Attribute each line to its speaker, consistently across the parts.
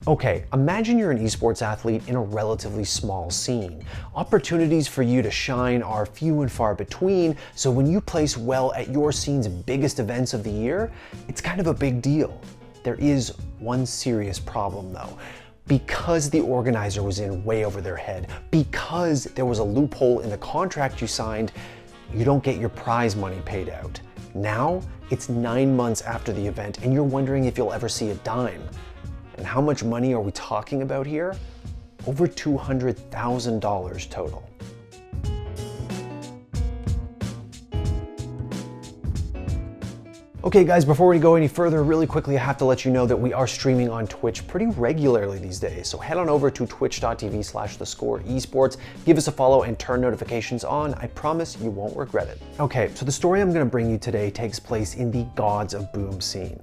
Speaker 1: Okay, imagine you're an esports athlete in a relatively small scene. Opportunities for you to shine are few and far between, so when you place well at your scene's biggest events of the year, it's kind of a big deal. There is one serious problem though. Because the organizer was in way over their head, because there was a loophole in the contract you signed, you don't get your prize money paid out. Now, it's 9 months after the event and you're wondering if you'll ever see a dime. And how much money are we talking about here? Over $200,000 total. Okay guys, before we go any further, really quickly I have to let you know that we are streaming on Twitch pretty regularly these days. So head on over to twitch.tv/theScore Esports, give us a follow and turn notifications on. I promise you won't regret it. Okay, so the story I'm gonna bring you today takes place in the Gods of Boom scene.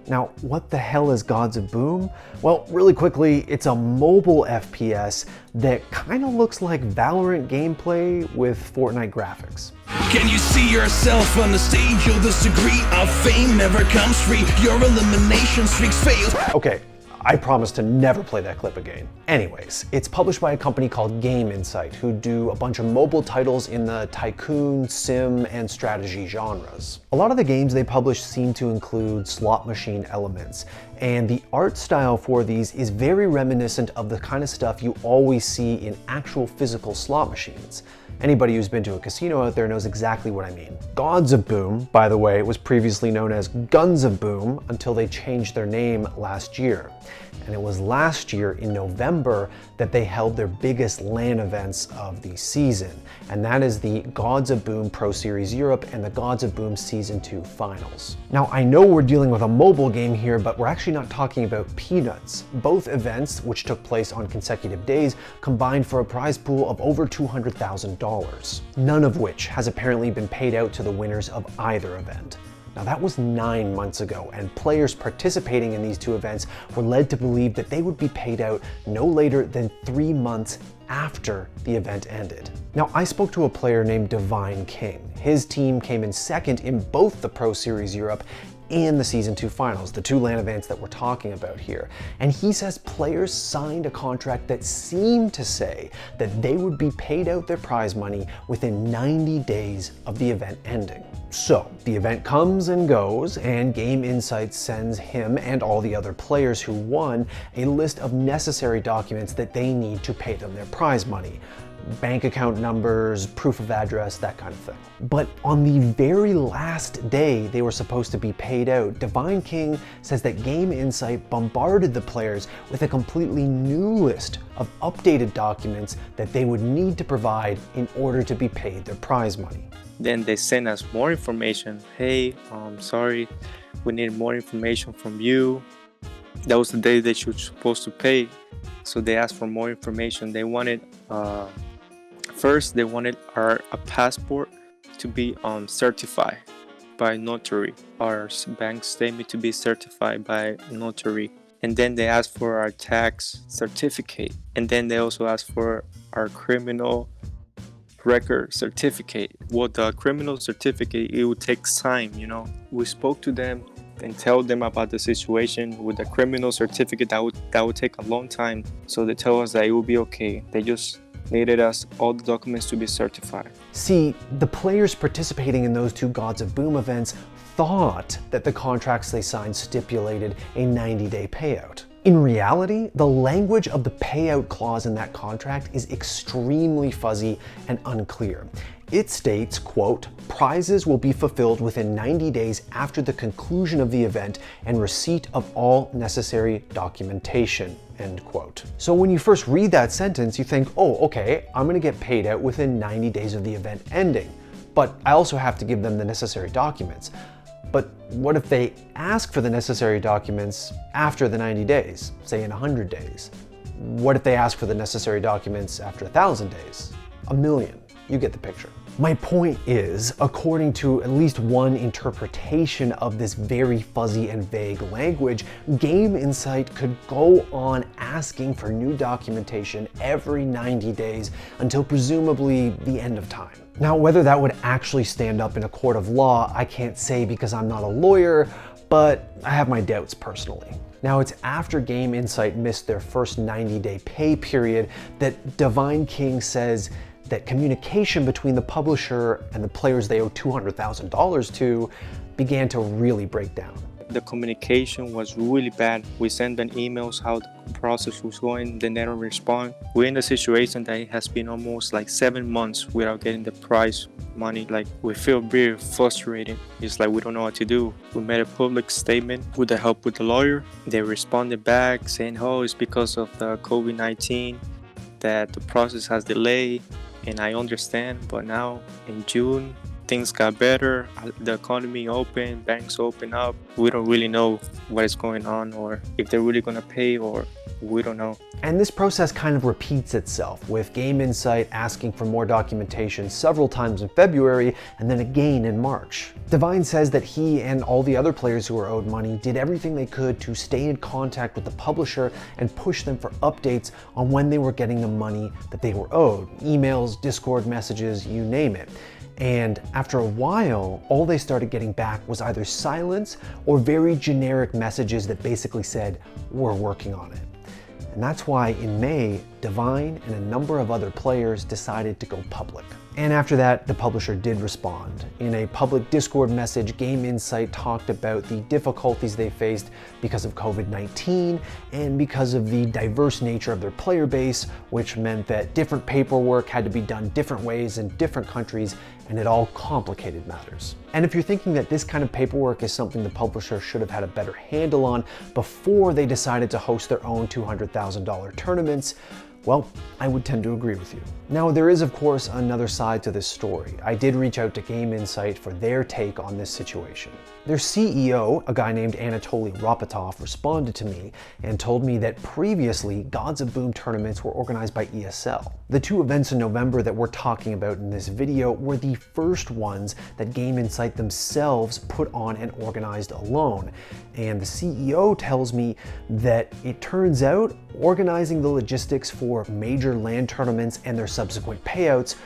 Speaker 1: Now, what the hell is Gods of Boom? Well, really quickly, it's a mobile FPS that kind of looks like Valorant gameplay with Fortnite graphics.
Speaker 2: Can you see yourself on the stage? You'll disagree. Our fame never comes free. Your elimination streaks fail.
Speaker 1: Okay, I promise to never play that clip again. Anyways, it's published by a company called Game Insight, who do a bunch of mobile titles in the tycoon, sim, and strategy genres. A lot of the games they publish seem to include slot machine elements, and the art style for these is very reminiscent of the kind of stuff you always see in actual physical slot machines. Anybody who's been to a casino out there knows exactly what I mean. Gods of Boom, by the way, was previously known as Guns of Boom until they changed their name last year. And it was last year in November that they held their biggest LAN events of the season. And that is the Gods of Boom Pro Series Europe and the Gods of Boom Season 2 Finals. Now, I know we're dealing with a mobile game here, but we're actually not talking about peanuts. Both events, which took place on consecutive days, combined for a prize pool of over $200,000, none of which has apparently been paid out to the winners of either event. Now that was 9 months ago, and players participating in these two events were led to believe that they would be paid out no later than 3 months after the event ended. Now I spoke to a player named Divine King. His team came in second in both the Pro Series Europe and the Season 2 Finals, the two LAN events that we're talking about here. And he says players signed a contract that seemed to say that they would be paid out their prize money within 90 days of the event ending. So the event comes and goes, and Game Insight sends him and all the other players who won a list of necessary documents that they need to pay them their prize money. Bank account numbers, proof of address, that kind of thing. But on the very last day they were supposed to be paid out, Divine King says that Game Insight bombarded the players with a completely new list of updated documents that they would need to provide in order to be paid their prize money.
Speaker 3: Then they send us more information. Hey, sorry, we need more information from you. That was the day that you were supposed to pay. So they asked for more information. They wanted, first they wanted a passport to be certified by notary, our bank statement to be certified by notary. And then they asked for our tax certificate. And then they also asked for our criminal record certificate. Well, the criminal certificate, it would take time, you know. We spoke to them and tell them about the situation with the criminal certificate. That would take a long time. So they tell us that it will be okay. They just needed us all the documents to be certified.
Speaker 1: See, the players participating in those two Gods of Boom events thought that the contracts they signed stipulated a 90-day payout. In reality, the language of the payout clause in that contract is extremely fuzzy and unclear. It states, quote, prizes will be fulfilled within 90 days after the conclusion of the event and receipt of all necessary documentation, end quote. So when you first read that sentence, you think, oh, okay, I'm gonna get paid out within 90 days of the event ending, but I also have to give them the necessary documents. But what if they ask for the necessary documents after the 90 days, say in 100 days? What if they ask for the necessary documents after 1,000 days? 1,000,000, you get the picture. My point is, according to at least one interpretation of this very fuzzy and vague language, Game Insight could go on asking for new documentation every 90 days until presumably the end of time. Now, whether that would actually stand up in a court of law, I can't say because I'm not a lawyer, but I have my doubts personally. Now, it's after Game Insight missed their first 90-day pay period that Divine King says that communication between the publisher and the players they owe $200,000 to began to really break down.
Speaker 3: The communication was really bad. We sent them emails how the process was going, they never respond. We're in a situation that it has been almost like 7 months without getting the prize money. Like, we feel very frustrated. It's like we don't know what to do. We made a public statement with the help with the lawyer. They responded back saying, oh, it's because of the COVID-19 that the process has delayed, and I understand, but now in June things got better, the economy opened, banks open up. We don't really know what is going on, or if they're really gonna pay, or we don't know.
Speaker 1: And this process kind of repeats itself, with Game Insight asking for more documentation several times in February and then again in March. Divine says that he and all the other players who were owed money did everything they could to stay in contact with the publisher and push them for updates on when they were getting the money that they were owed. Emails, Discord messages, you name it. And after a while, all they started getting back was either silence or very generic messages that basically said, we're working on it. And that's why in May, Divine and a number of other players decided to go public. And after that, the publisher did respond. In a public Discord message, Game Insight talked about the difficulties they faced because of COVID-19 and because of the diverse nature of their player base, which meant that different paperwork had to be done different ways in different countries, and it all complicated matters. And if you're thinking that this kind of paperwork is something the publisher should have had a better handle on before they decided to host their own $200,000 tournaments, well, I would tend to agree with you. Now, there is of course another side to this story. I did reach out to Game Insight for their take on this situation. Their CEO, a guy named Anatoly Ropotov, responded to me and told me that previously Gods of Boom tournaments were organized by ESL. The two events in November that we're talking about in this video were the first ones that Game Insight themselves put on and organized alone. And the CEO tells me that it turns out organizing the logistics for major LAN tournaments and their subsequent payouts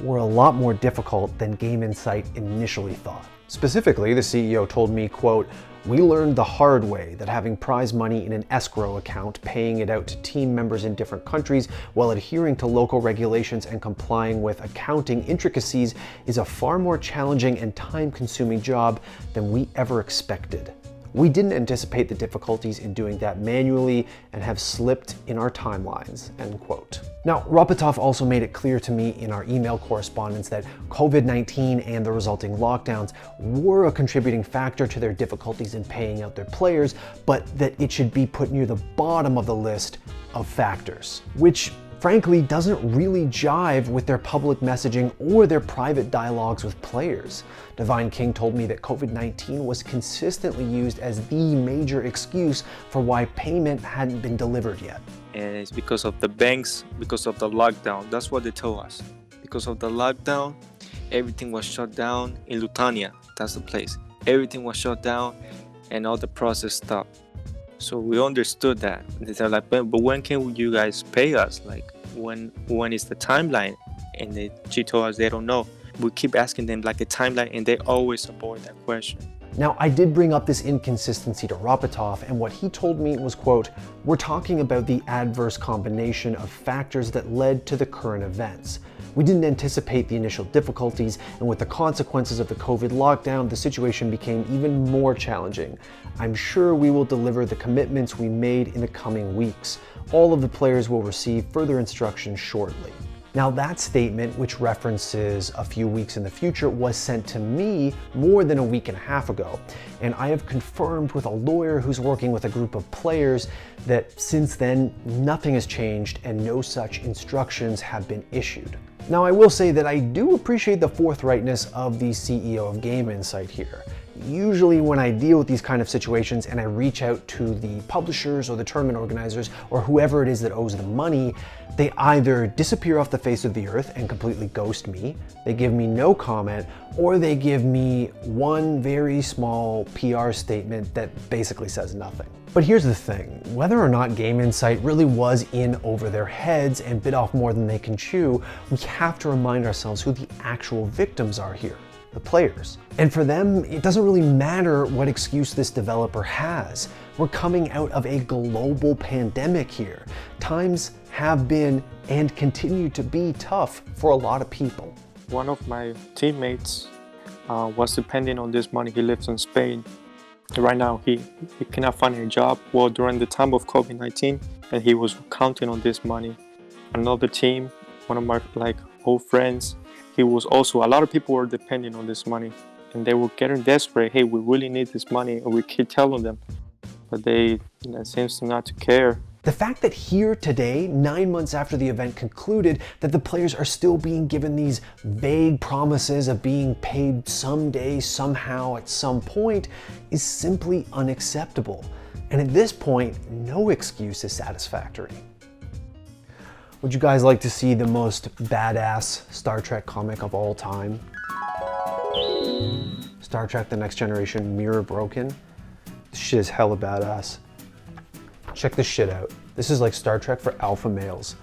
Speaker 1: were a lot more difficult than Game Insight initially thought. Specifically, the CEO told me, quote, "We learned the hard way that having prize money in an escrow account, paying it out to team members in different countries while adhering to local regulations and complying with accounting intricacies is a far more challenging and time-consuming job than we ever expected. We didn't anticipate the difficulties in doing that manually and have slipped in our timelines," end quote. Now, Ropotov also made it clear to me in our email correspondence that COVID-19 and the resulting lockdowns were a contributing factor to their difficulties in paying out their players, but that it should be put near the bottom of the list of factors, which frankly doesn't really jive with their public messaging or their private dialogues with players. Divine King told me that COVID-19 was consistently used as the major excuse for why payment hadn't been delivered yet.
Speaker 3: And it's because of the banks, because of the lockdown. That's what they told us. Because of the lockdown, everything was shut down in Lithuania. That's the place. Everything was shut down and all the process stopped. So we understood that. They're like, but when can you guys pay us? Like, when is the timeline? And she told us they don't know. We keep asking them like a timeline, and they always avoid that question.
Speaker 1: Now, I did bring up this inconsistency to Ropotov, and what he told me was, quote, "We're talking about the adverse combination of factors that led to the current events. We didn't anticipate the initial difficulties, and with the consequences of the COVID lockdown, the situation became even more challenging. I'm sure we will deliver the commitments we made in the coming weeks. All of the players will receive further instructions shortly." Now, that statement, which references a few weeks in the future, was sent to me more than a week and a half ago. And I have confirmed with a lawyer who's working with a group of players that since then, nothing has changed and no such instructions have been issued. Now, I will say that I do appreciate the forthrightness of the CEO of Game Insight here. Usually when I deal with these kind of situations and I reach out to the publishers or the tournament organizers or whoever it is that owes the money, they either disappear off the face of the earth and completely ghost me, they give me no comment, or they give me one very small PR statement that basically says nothing. But here's the thing, whether or not Game Insight really was in over their heads and bit off more than they can chew, we have to remind ourselves who the actual victims are here. the players. And for them, it doesn't really matter what excuse this developer has. We're coming out of a global pandemic here. Times have been and continue to be tough for a lot of people.
Speaker 3: One of my teammates was depending on this money. He lives in Spain. Right now, he cannot find a job. Well, during the time of COVID-19, and he was counting on this money. Another team, one of my old friends, he was also, a lot of people were depending on this money, and they were getting desperate. Hey, we really need this money, and we keep telling them, but they seems to not to care.
Speaker 1: The fact that here today, 9 months after the event concluded, that the players are still being given these vague promises of being paid someday, somehow, at some point, is simply unacceptable. And at this point, no excuse is satisfactory. Would you guys like to see the most badass Star Trek comic of all time? Star Trek: The Next Generation Mirror Broken? This shit is hella badass. Check this shit out. This is like Star Trek for alpha males.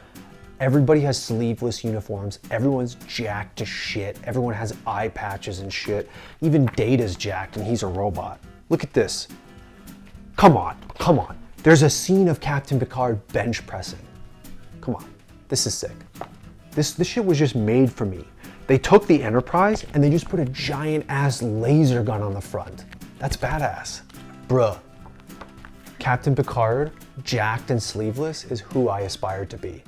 Speaker 1: Everybody has sleeveless uniforms. Everyone's jacked to shit. Everyone has eye patches and shit. Even Data's jacked and he's a robot. Look at this. Come on, come on. There's a scene of Captain Picard bench pressing. Come on, this is sick. This shit was just made for me. They took the Enterprise and they just put a giant ass laser gun on the front. That's badass. Bruh. Captain Picard, jacked and sleeveless, is who I aspire to be.